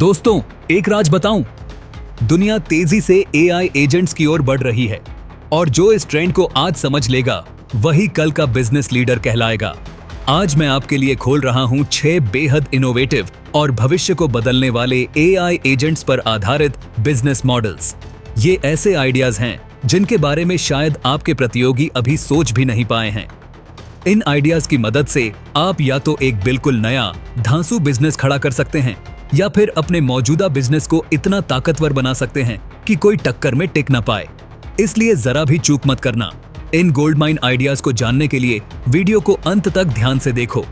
दोस्तों, एक राज बताऊं, दुनिया तेजी से एआई एजेंट्स की ओर बढ़ रही है और जो इस ट्रेंड को आज समझ लेगा वही कल का बिजनेस लीडर कहलाएगा। आज मैं आपके लिए खोल रहा हूं 6 बेहद इनोवेटिव और भविष्य को बदलने वाले एआई एजेंट्स पर आधारित बिजनेस मॉडल्स। ये ऐसे आइडियाज हैं जिनके बारे में शायद आपके प्रतियोगी अभी सोच भी नहीं पाए हैं। इन आइडियाज की मदद से आप या तो एक बिल्कुल नया धांसू बिजनेस खड़ा कर सकते हैं या फिर अपने मौजूदा बिजनेस को इतना ताकतवर बना सकते हैं कि कोई टक्कर में टिक ना पाए। इसलिए जरा भी चूक मत करना। इन गोल्ड माइन आइडियाज को जानने के लिए वीडियो को अंत तक ध्यान से देखो।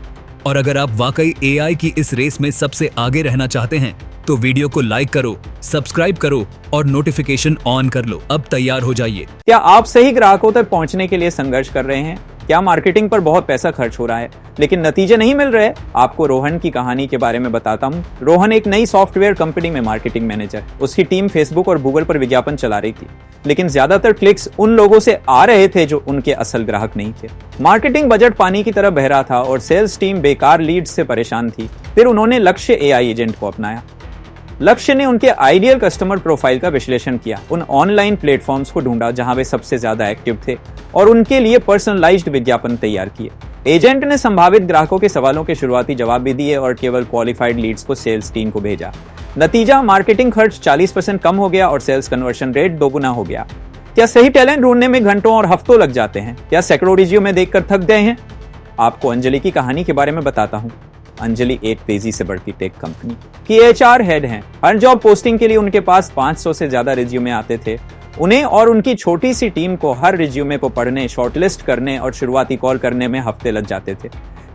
और अगर आप वाकई एआई की इस रेस में सबसे आगे रहना चाहते हैं तो वीडियो को लाइक करो, सब्सक्राइब करो और नोटिफिकेशन ऑन कर लो। अब तैयार हो जाइए। क्या आप सही ग्राहकों तक पहुंचने के लिए संघर्ष कर रहे हैं? क्या मार्केटिंग पर बहुत पैसा खर्च हो रहा है लेकिन नतीजे नहीं मिल रहे? आपको रोहन की कहानी के बारे में बताता हूं। रोहन एक नई सॉफ्टवेयर कंपनी में मार्केटिंग मैनेजर। उसकी टीम फेसबुक और गूगल पर विज्ञापन चला रही थी, लेकिन ज्यादातर क्लिक्स उन लोगों से आ रहे थे जो उनके असल ग्राहक नहीं थे। मार्केटिंग बजट पानी की तरह बह रहा था और सेल्स टीम बेकार लीड्स से परेशान थी। फिर उन्होंने लक्ष्य एआई एजेंट को अपनाया। लक्ष्य ने उनके आइडियल कस्टमर प्रोफाइल का विश्लेषण किया, उन ऑनलाइन प्लेटफॉर्म्स को ढूंढा जहां वे सबसे ज्यादा एक्टिव थे और उनके लिए पर्सनलाइज्ड विज्ञापन तैयार किए। एजेंट ने संभावित ग्राहकों के सवालों के शुरुआती जवाब भी दिए और केवल क्वालिफाइड लीड्स को सेल्स टीम को भेजा। नतीजा, मार्केटिंग खर्च 40% कम हो गया और सेल्स कन्वर्शन रेट दोगुना हो गया। क्या सही टैलेंट ढूंढने में घंटों और हफ्तों लग जाते हैं? क्या सैकड़ों रिज्यूमे देखकर थक गए हैं? आपको अंजलि की कहानी के बारे में बताता हूं। अंजलि एक तेजी से बढ़ती टेक कंपनी की एचआर हेड हैं। हर जॉब पोस्टिंग के लिए उनके पास 500 से ज्यादा रिज्यूमे आते थे। उन्हें और उनकी छोटी सी टीम को हर रिज्यूमे को पढ़ने, शॉर्टलिस्ट करने और शुरुआती कॉल करने में हफ्ते लग जाते थे।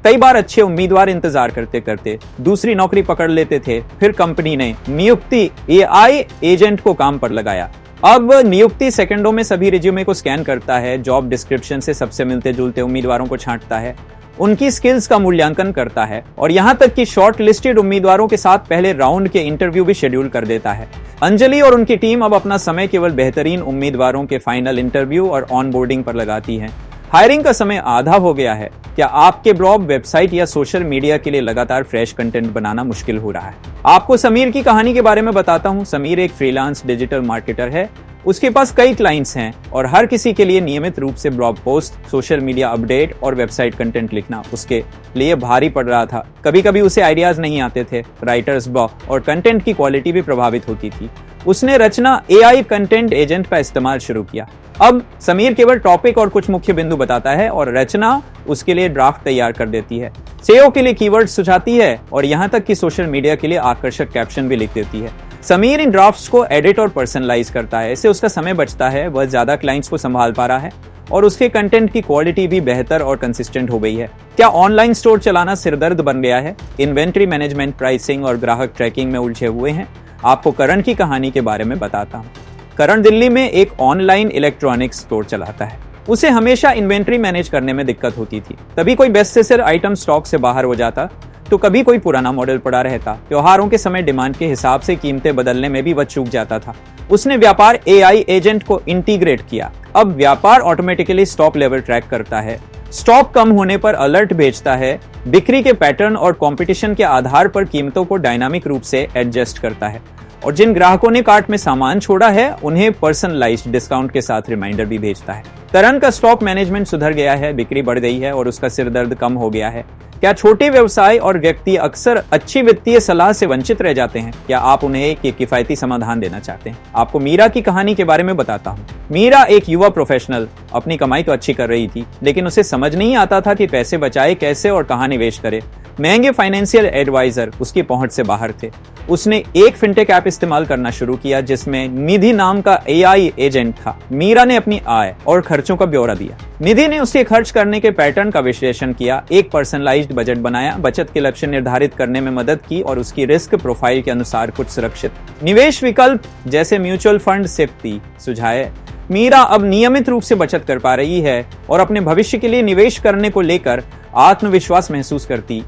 कई बार अच्छे उम्मीदवार इंतजार करते करते दूसरी नौकरी पकड़ लेते थे। फिर कंपनी ने नियुक्ति एआई एजेंट को काम पर लगाया। अब नियुक्ति सेकंडों में सभी रिज्यूमे को स्कैन करता है, जॉब डिस्क्रिप्शन से सबसे मिलते जुलते उम्मीदवारों को छांटता है, उनकी स्किल्स का मूल्यांकन करता है और यहां तक कि शॉर्ट लिस्टेड उम्मीदवारों के साथ पहले राउंड के इंटरव्यू भी शेड्यूल कर देता है। अंजलि और उनकी टीम अब अपना समय केवल बेहतरीन उम्मीदवारों के फाइनल इंटरव्यू और ऑनबोर्डिंग पर लगाती है। हायरिंग का समय आधा हो गया है। क्या आपके ब्लॉग, वेबसाइट या सोशल मीडिया के लिए लगातार फ्रेश कंटेंट बनाना मुश्किल हो रहा है? आपको समीर की कहानी के बारे में बताता हूं। समीर एक फ्रीलांस डिजिटल मार्केटर है। उसके पास कई क्लाइंट्स हैं और हर किसी के लिए नियमित रूप से blog post, social media update और वेबसाइट कंटेंट लिखना उसके लिए भारी पड़ रहा था। कभी कभी उसे आइडियाज नहीं आते थे, राइटर्स ब्लॉक और कंटेंट की क्वालिटी भी प्रभावित होती थी। उसने रचना एआई कंटेंट एजेंट का इस्तेमाल शुरू किया। अब समीर केवल टॉपिक और कुछ मुख्य बिंदु बताता है और रचना उसके लिए ड्राफ्ट तैयार कर देती है, सेओ के लिए कीवर्ड सुझाती है और यहाँ तक कि सोशल मीडिया के लिए आकर्षक कैप्शन भी लिख देती है। समीर इन ड्राफ्ट्स को एडिट और पर्सनलाइज करता है। इससे उसका समय बचता है, वह ज्यादा क्लाइंट्स को संभाल पा रहा है और उसके कंटेंट की क्वालिटी भी बेहतर और कंसिस्टेंट हो गई है। क्या ऑनलाइन स्टोर चलाना सिरदर्द बन गया है? इन्वेंट्री मैनेजमेंट, प्राइसिंग और ग्राहक ट्रैकिंग में उलझे हुए हैं? आपको करण की कहानी के बारे में बताता हूँ। करण दिल्ली में एक ऑनलाइन इलेक्ट्रॉनिक्स स्टोर चलाता है। उसे हमेशा इन्वेंट्री मैनेज करने में दिक्कत होती थी। कभी कोई बेस्ट सेलर आइटम स्टॉक से बाहर हो जाता तो कभी कोई पुराना मॉडल पड़ा रहता। त्योहारों के समय डिमांड के हिसाब से कीमतें बदलने में भी वह चूक जाता था। उसने व्यापार एआई एजेंट को इंटीग्रेट किया। अब व्यापार ऑटोमेटिकली स्टॉक लेवल ट्रैक करता है, स्टॉक कम होने पर अलर्ट भेजता है, बिक्री के पैटर्न और कंपटीशन के आधार पर कीमतों को डायनामिक रूप से एडजस्ट करता है और जिन ग्राहकों ने कार्ट में सामान छोड़ा है उन्हें पर्सनलाइज्ड डिस्काउंट के साथ रिमाइंडर भी भेजता है। करण का स्टॉक मैनेजमेंट सुधर गया है, बिक्री बढ़ गई है और उसका सिरदर्द कम हो गया है। क्या छोटे व्यवसाय और व्यक्ति अक्सर अच्छी वित्तीय सलाह से वंचित रह जाते हैं? क्या आप उन्हें एक किफायती समाधान देना चाहते हैं? आपको मीरा की कहानी के बारे में बताता हूँ। मीरा एक युवा प्रोफेशनल, अपनी कमाई तो अच्छी कर रही थी लेकिन उसे समझ नहीं आता था कि पैसे बचाए कैसे और कहाँ निवेश करे। महंगे फाइनेंशियल एडवाइजर उसकी पहुंच से बाहर थे। उसने एक फिनटेक ऐप इस्तेमाल करना शुरू किया जिसमें निधि नाम का एआई एजेंट था। मीरा ने अपनी आय और खर्चों का ब्यौरा दिया। निधि ने उसके खर्च करने के पैटर्न का विश्लेषण किया, एक पर्सनलाइज्ड बजट बनाया, बचत के लक्ष्य निर्धारित करने में मदद की और उसकी रिस्क प्रोफाइल के अनुसार कुछ सुरक्षित निवेश विकल्प जैसे म्यूचुअल फंड, सेफ्टी सुझाए। मीरा अब नियमित रूप से बचत कर पा रही है और अपने भविष्य के लिए निवेश करने को लेकर आत्मविश्वास महसूस करती